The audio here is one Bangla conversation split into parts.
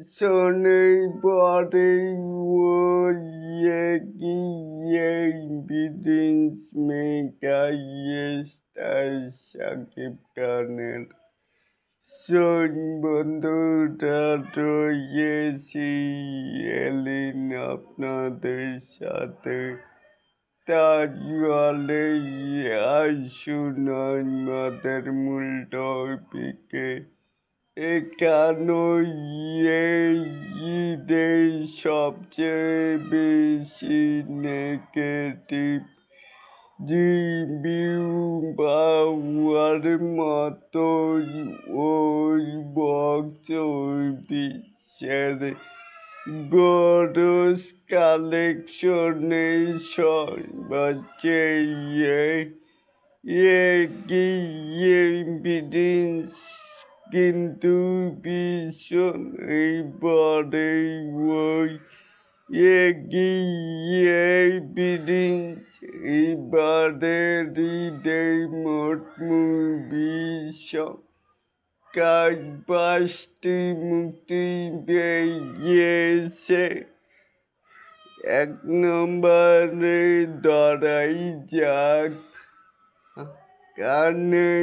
Body evidence maker star Shakib Khaner বন্ধুরা রয়েছি এলিন আপনাদের সাথে তাহলে আসুন আমাদের মূল টপিকে এখানে ঈদের সবচেয়ে বেশি নেগেটিভ রিভিউ পাওয়ার মতো ওই বক্স অফিসের গরজ কালেকশনে সর্বচেয়ে এভিডেন্স কিন্তু ভীষণই বড় ওই এভিডেন্স এবারের ঈদের মোট মুভি সংখ্যায় 5টি মুক্তি পেয়েছে। 1 নম্বরে ধরাই যাক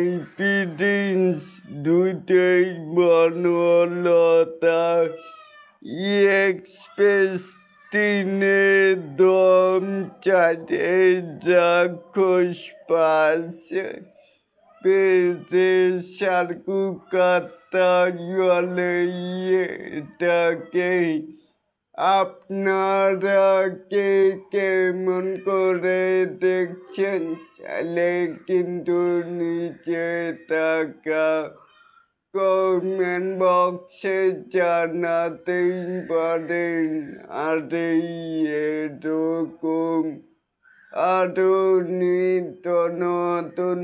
কনফিডেন্স, দুটোই বনলতা এক্সপ্রেস, 3 দম 4 রাক্ষস, 5 পেতে সার্কুকাতা বলে এটাকে। আপনারা কে কেমন করে দেখছেন চাইলে কিন্তু নিচে থাকা কমেন্ট বক্সে জানাতেই পারেন। আর এরকম আরো নিত্য নতুন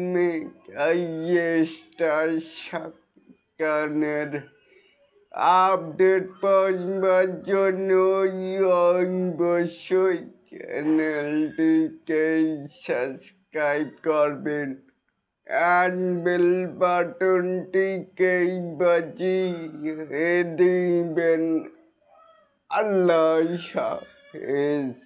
স্টার সাকানের আপডেট পাওয়ার জন্য অবশ্যই চ্যানেলটিকে সাবস্ক্রাইব করবেন আর বেল বাটনটিকে বাজিয়ে দিবেন। আল্লাহ হাফেজ।